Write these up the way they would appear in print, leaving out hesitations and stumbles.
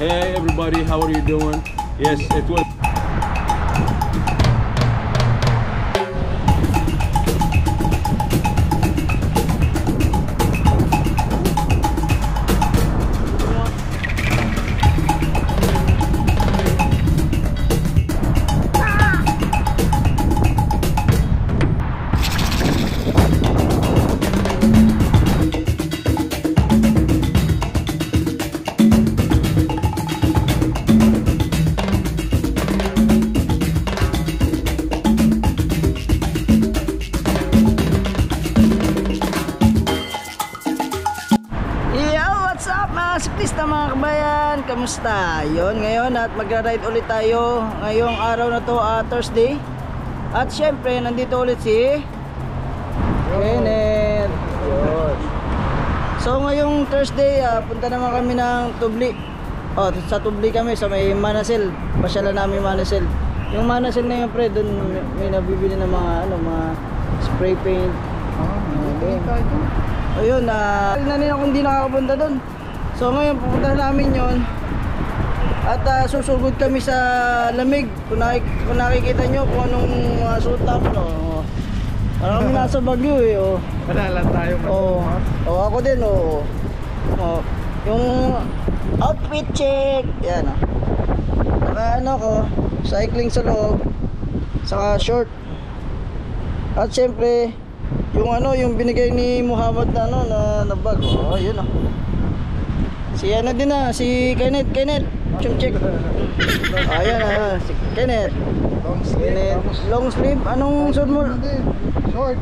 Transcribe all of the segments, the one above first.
Hey everybody, how are you doing? Yes, it was. Siklista mga kabayan, kamusta? Yun, ngayon at magra-ride ulit tayo ngayong araw na to, Thursday. At syempre, nandito ulit si Kenneth. Yun. So ngayong Thursday, punta naman kami ng Tubli. Sa Tubli kami, sa may Manasil. Pasyalan namin Manasil. Yung Manasil na yun, pre, dun may nabibili ng mga, mga spray paint. Okay. Ayun, nanin ako hindi nakakapunta dun. So ngayon pupunta namin yon at susugod kami sa lamig. Kung nakikita nyo kung anong suot namin, parang kami nasa Baguio eh. Panalan tayo. Ako din yung outfit check. Yan naka ko, cycling sa loob, saka short. At syempre yung binigay ni Muhammad na bag. Yun si din si Kenneth check. Ayan si Kenneth. Long sleeve. Anong suot mo? Short.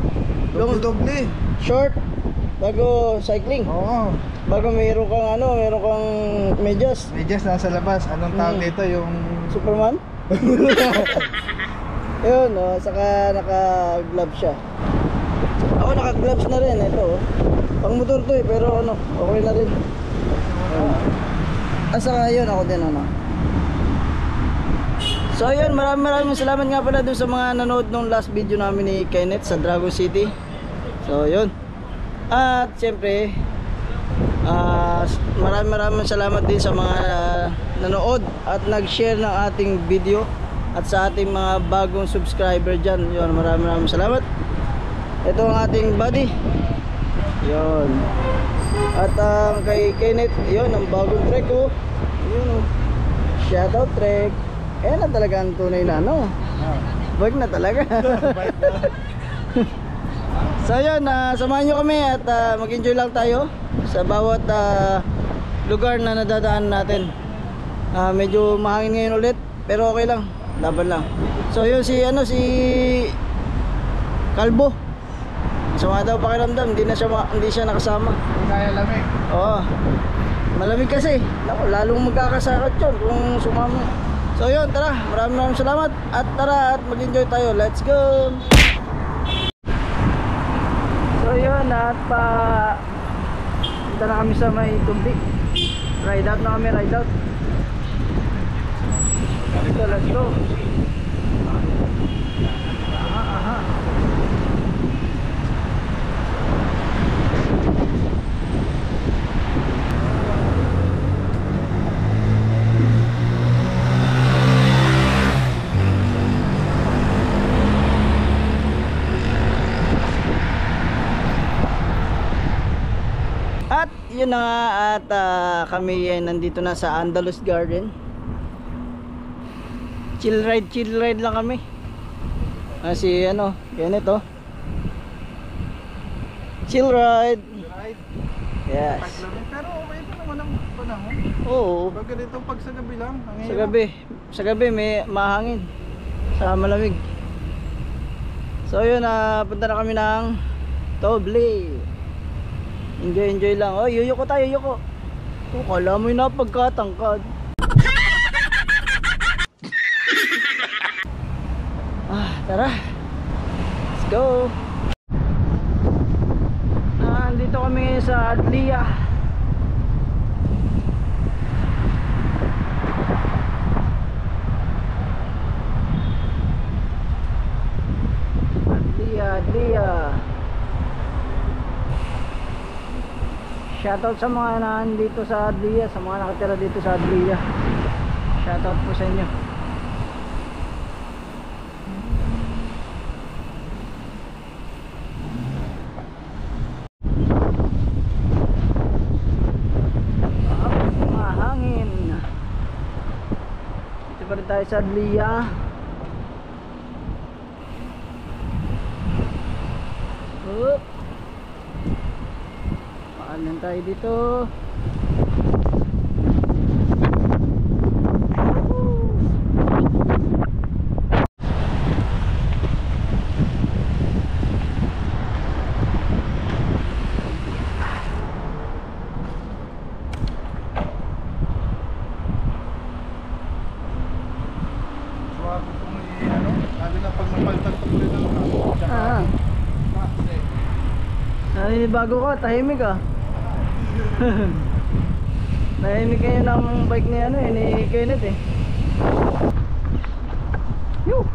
Doble. Short. Bago cycling. Oo. Bago meron kang medyas. Medyas nasa labas. Anong tawag dito, yung Superman? Yun, saka naka-gloves siya. Ako naka-gloves na rin ito. Pang motor to pero okay na rin. Saka yun, ako din So yun, maraming salamat nga pala dun sa mga nanood nung last video namin ni Kenneth sa Dragon City. So yun. At syempre maraming salamat din sa mga nanood at nag-share ng ating video, at sa ating mga bagong subscriber dyan. Yun, maraming salamat. Ito ang ating buddy. Yun. At kay Kenneth, yun ang bagong trek yun shoutout trek. Na talaga ang tunay na bike na talaga. So yun, samahan nyo kami at mag-enjoy lang tayo sa bawat lugar na nadadaan natin. Medyo mahangin ngayon ulit, pero okay lang, laban lang. So yun si Kalbo, sama daw pakiramdam, hindi siya nakasama. kaya lamig. Malamig kasi. Lalong magkakasakit yun kung sumama. So yun, tara, maraming salamat. At tara, at mag-enjoy tayo. Let's go. So yun, at punta na kami sa may Tubli. Ride out na kami, ride out. So let's go. Yun na nga, at kami nandito na sa Andalus Garden. Chill ride lang kami. Si Kenneth chill ride. Yes. Pero okay pa naman ang panahon. Oo. Pag ganito, pag sa gabi lang, Sa gabi may mahangin, sa malamig. So yun, punta na kami ng Tubli. Enjoy lang. Yuyuko tayo, yuyuko. Kala mo yung napagkatangkad. Tara. Let's go. Andito kami sa Adlia. Adlia. Shoutout sa mga nandito sa Adlia, sa mga nakatira dito sa Adlia. Shoutout po sa inyo. Mahangin. Dito pa rin tayo sa Adlia. Oop. Paanan tayo dito. Swabe kung ano, lalo na pag napalitan ko rin ng Ah. Bago ka, tahimik ka. Tahimik kayo ng bike ni ano eh, ni Kenneth eh. Yoo.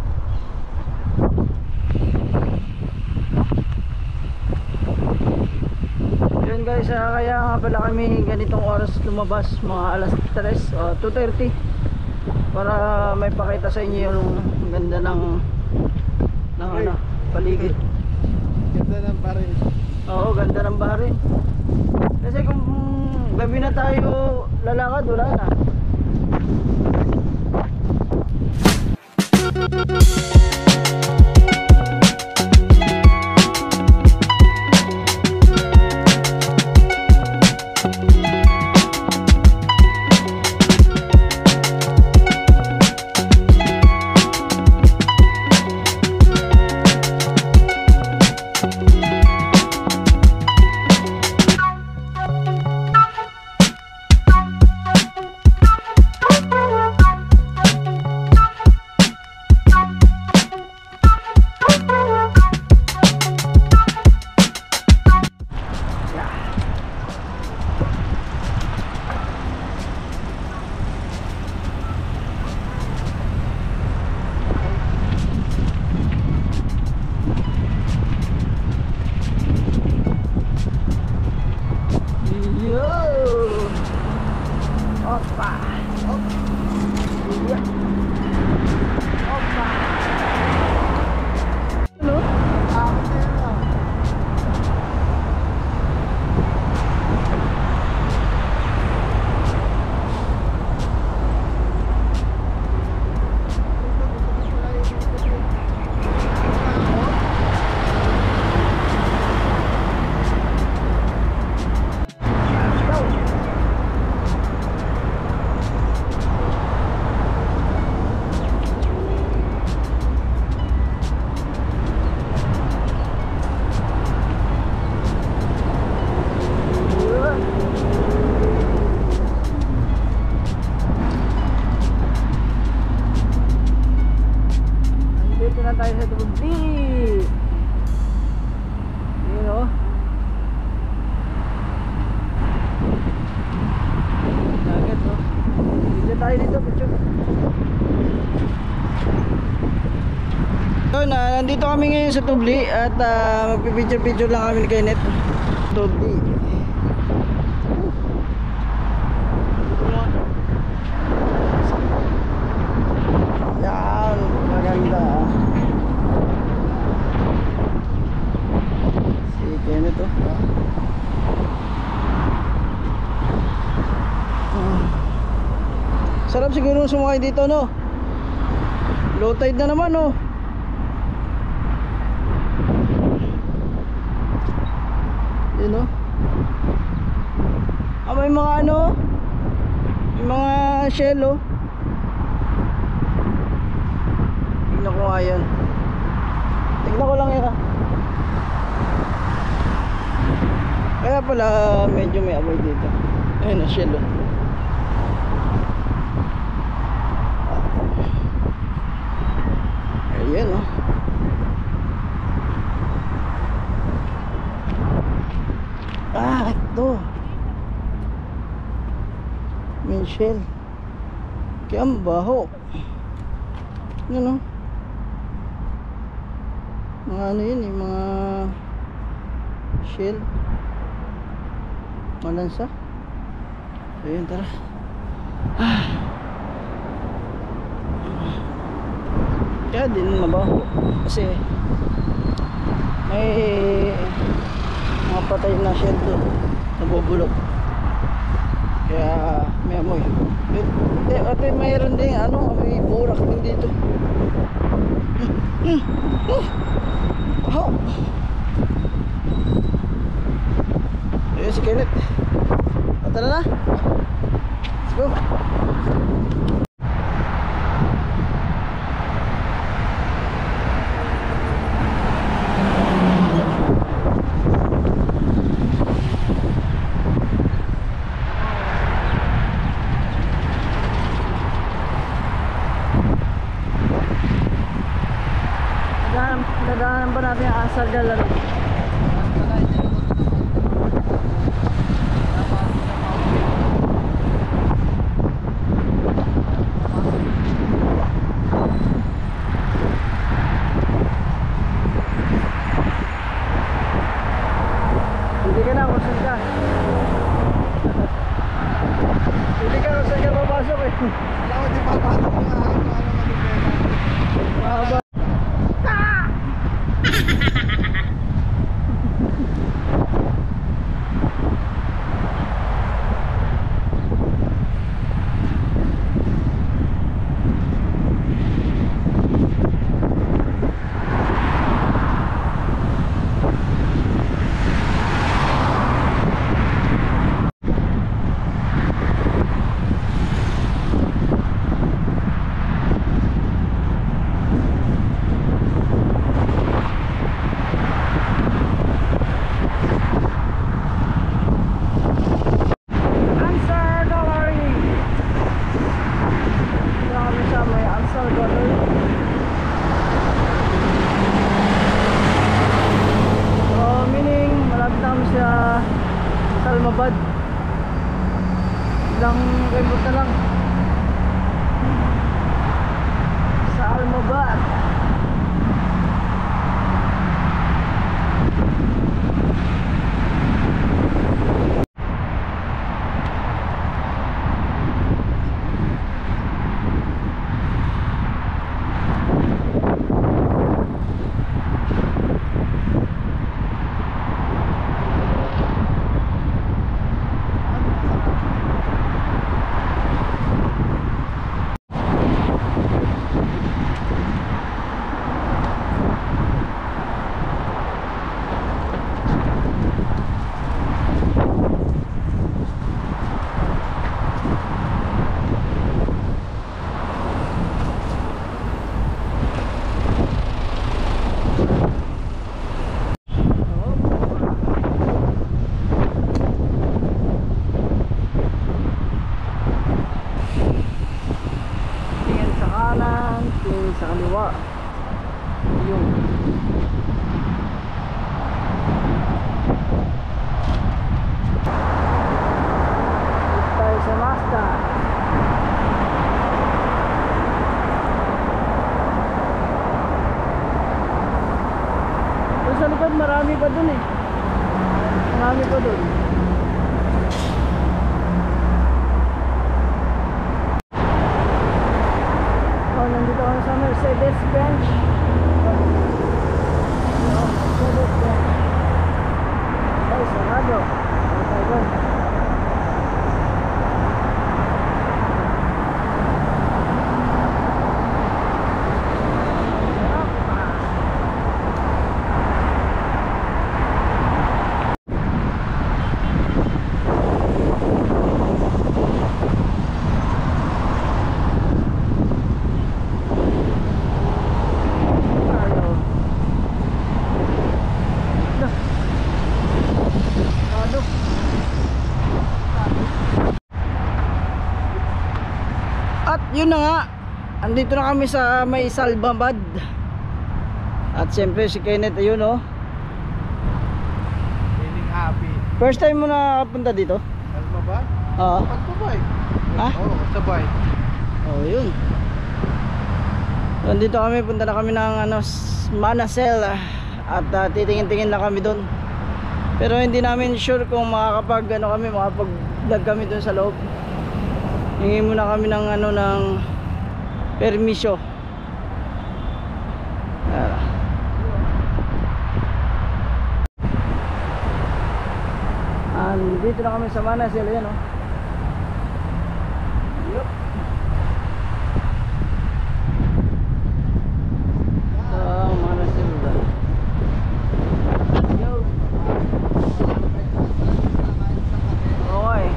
Yun guys, kaya nga pala kami ganitong oras lumabas, mga alas 3 o 2:30, para may pakita sa inyo yung ganda ng ano, paligid. Ganda ng parin. Oo, ganda ng baharin. Kasi kung gabi na tayo lalakad, wala na. Opa. Iya. Opa. Ano? Dito na tayo sa Tubli. Yun o. Dagat o. Dito tayo dito, picture. So, nandito kami ngayon sa Tubli at magpipicture-picture lang kami ni Kenneth. Tubli. Yan, maganda. Si Kenneth oh. Sarap siguro sumakay dito no. Low tide na naman no. Yun no. May mga ano, may mga shell oh. Tingnan ko nga yan. Tingnan ko lang yan ah. Kaya pala medyo may amoy dito. Ayun na shell oh. Ayan oh. Ah, ito. May shell. Kaya mabaho. Ano? Mga ano yun eh, mga shell. Malansa. So yun, tara. Kaya din mabaho kasi may mga patay na shed doon, nabubulok, kaya may amoy. At mayroon din may burak din dito. Ayun si Kenneth. Tara na, let's go. Nadaanan ba natin ang asal dala? Hindi ka na kung saan ka. Hindi ka kung saan ka papasok eh. Wala ko di papasok yung Mahaba. Salmabad. Ilang kembot na lang sa Almabad. Sa kaliwa yung tayo sa Mazda. Doon sa likod marami pa dun eh, marami pa dun. Nandito kami sa Mercedes-Benz. Mercedes-Benz. Ay, sarado. At yun na nga, andito na kami sa may Salmabad. At siyempre si Kenneth, ayun oh. Feeling happy. First time mo na punta dito? Salmabad? Oo. Pagsabay. Ha? Oo, sabay. Oh, yun. Nandito kami, punta na kami ng Manasel. At titingin-tingin na kami doon. Pero hindi namin sure kung makakapag-vlog kami doon sa loob. Hingi muna kami ng ng permisyo. Dito na kami sa Manasil, yan oh. Yup. Manasil ba? Yo. Okay.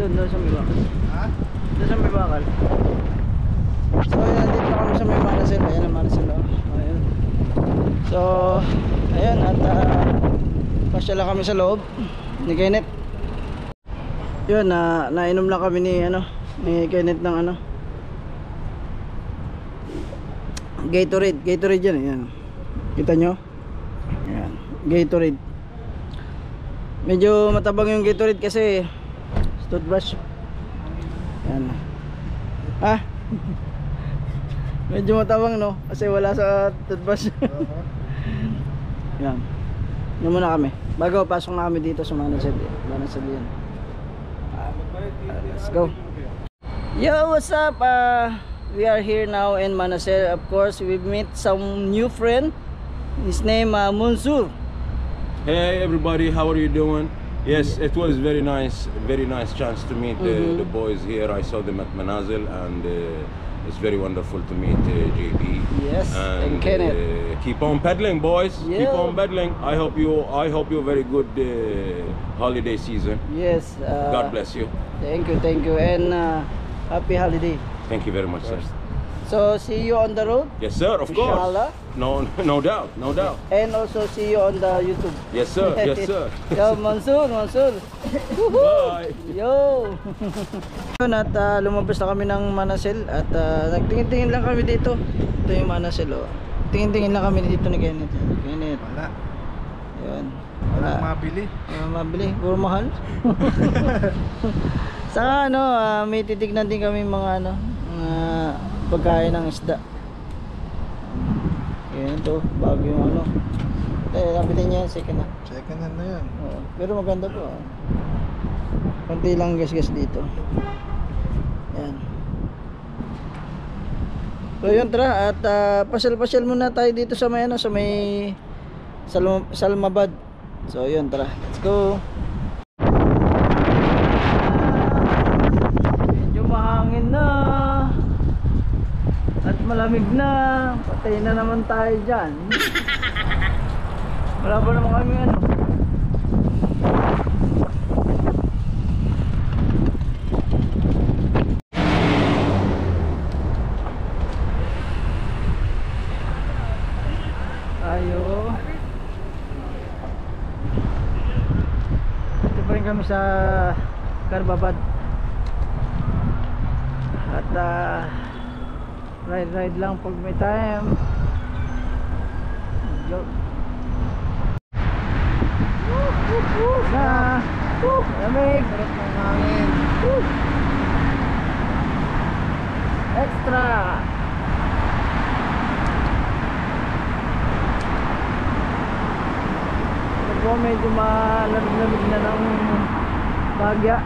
Doon sa may bakal. Ha? Doon sa may bakal. So ayan, dito na kami sa may Manasil. Ayan ang Manasil oh. Ayan. So ayan, at pasyala kami sa loob ni Kenneth. Yun, nainom lang kami ni Kenneth ng Gatorade. Gatorade yan, ayan. Kita nyo? Ayan, Gatorade. Medyo matabang yung Gatorade kasi toothbrush. Yan. Ah. Medyo matabang no kasi wala sa toothbrush. Yan. Yan muna kami. Bago pasok na kami dito sa Manasil. Manasil yan. Let's go. Yo, what's up? We are here now in Manasil. Of course, we meet some new friend. His name Mansour. Hey everybody, how are you doing? Yes, it was very nice chance to meet the boys here. I saw them at Manazil, and it's very wonderful to meet JB. Yes, and Kenneth. Keep on pedaling, boys. Yeah. Keep on pedaling. I hope you very good holiday season. Yes. God bless you. Thank you, and happy holiday. Thank you very much, sir. So see you on the road. Yes, sir. Of Inshallah. course. No doubt. And also see you on the YouTube. Yes, sir. Yes, sir. Yo, Mansour. Bye. Yo. Yun, at lumabas na kami ng Manasil at nagtingin-tingin lang kami dito. Ito yung Manasil oh. Tingin-tingin lang kami dito ni Kenneth. Wala. Yun. Walang mabili. Mabili, puro mahal. Saka may titignan din kami mga pagkain ng isda. Yan ito, bago yung napitin niya yan, second hand. Second hand na yan. Pero maganda po. Konti lang gas-gas dito. Yan. So yun, tara at pasyal-pasyal muna tayo dito sa may sa may Salmabad. So yun, tara. Let's go. Medyo mahangin na. At malamig na. Patay na naman tayo dyan. Wala pa naman kami Ayo. Ito pa rin kami sa Karbabad. At ride lang pag may time. Go. Na. Lamig. Sarap ng hangin. Extra. Ito medyo malamig na ng bagya.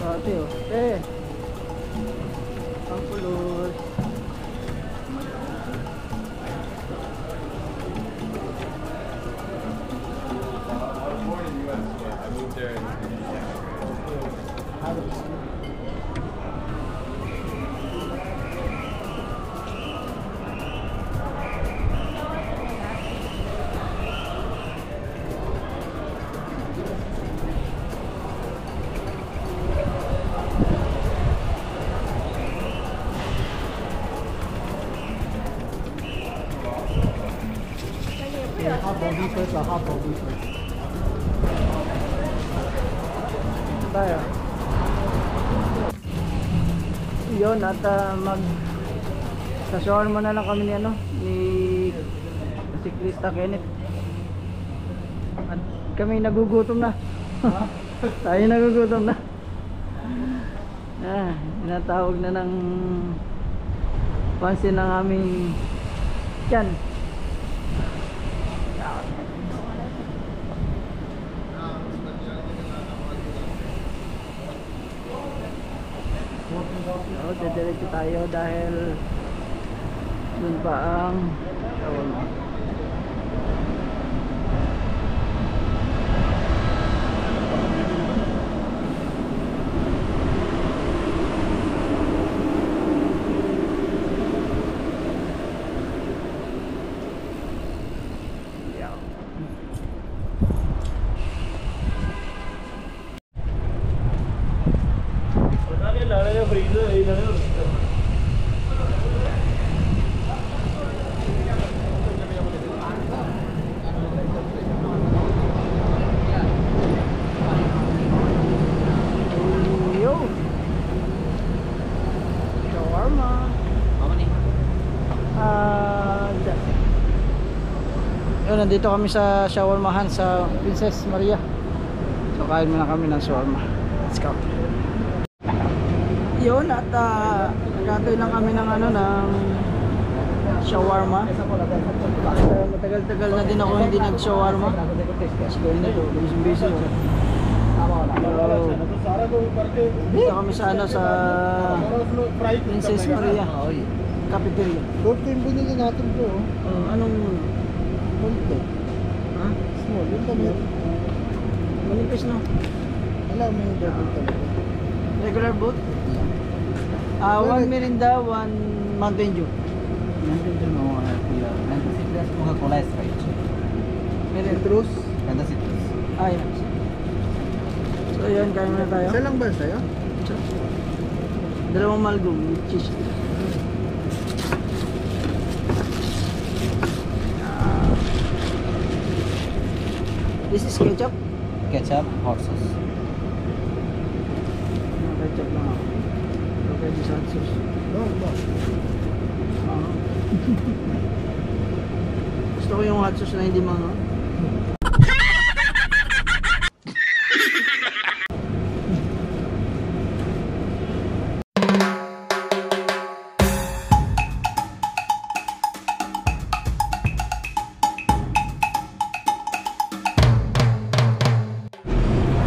Ate, oh. Ang kulot. Tayo. Yun, at sa shawarma na lang kami ni Siklista Kenneth. At kami nagugutom na. Tayo nagugutom na. Inatawag na ng pansin ng aming tiyan. Diretso tayo dahil dun pa ang shawarma. Nandito kami sa shawarmahan sa Princess Maria. So kain muna kami ng shawarma. Let's go. Yun, at nagkatoy lang kami ng ng shawarma. Matagal-tagal na din ako hindi nag-shawarma. Sige na to, busy. Dito kami sa sa Princess Maria Cafeteria. Ito yung binili natin po. Anong Ito. ha? Small, yung damit. Manipis no? Alam mo yung double talaga. Regular boat? One Mirinda, one Mountain Dew. Mountain Dew no, and the citrus Coca-Cola is right. Citrus? And the citrus. Yan. So yun, kain muna tayo. Isa lang ba sa'yo? Dalawang malgong with cheese. This is ketchup? Ketchup, hot sauce. Ketchup lang ako. Okay, this hot sauce. No. Gusto ko yung hot sauce na hindi mga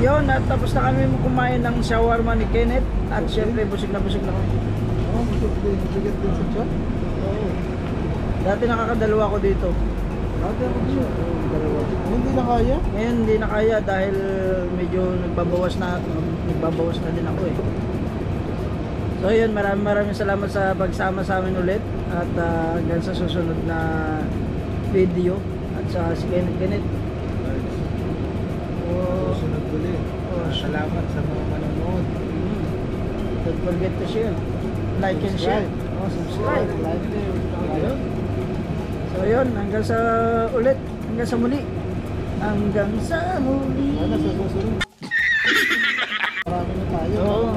yun, at tapos na kami kumain ng shawarma ni Kenneth. At syempre busog na kami. Bigat din sa chat? Oo. Dati nakakadalawa ko dito. Dalawa. Hindi na kaya? Ngayon hindi na kaya dahil medyo nagbabawas na din ako eh. So yun, maraming salamat sa pagsama sa amin ulit. At hanggang sa susunod na video. At sa si Kenneth. Susunod ulit. Salamat sa mga manonood. Don't forget to share, like and share. Subscribe. So yun, hanggang sa muli. Hanggang sa muli. Ano sa susunod? Marami na tayo. Oo.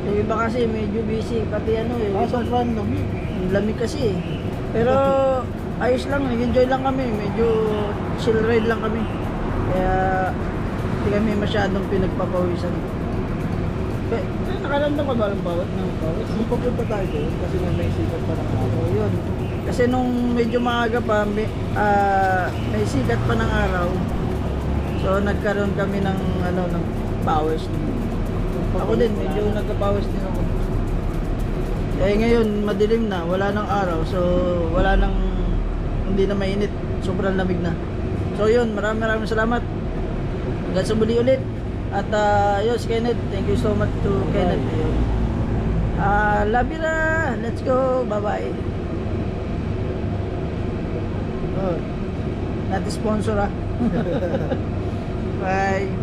Yung iba kasi medyo busy, pati sobrang lamig. lamig kasi eh. Pero ayos lang, nag-enjoy lang kami, medyo chill ride lang kami. Kaya hindi kami masyadong pinagpapawisan. Nakaramdam ka ba ng bawat? Kung papunta tayo doon, kasi may sikat pa ng araw. Yun. Kasi nung medyo maaga pa, may sikat pa ng araw. So nagkaroon kami ng ng powers. Ako din, medyo nagkapawis din ako. Eh ngayon, madilim na, wala nang araw, so wala nang, hindi na mainit, sobrang lamig na. So yun, maraming salamat. Hanggang sa muli ulit. At yun, si Kenneth, thank you so much to Kenneth. Yun. Love you na, let's go, bye-bye. Oh, not sponsor ah. Bye.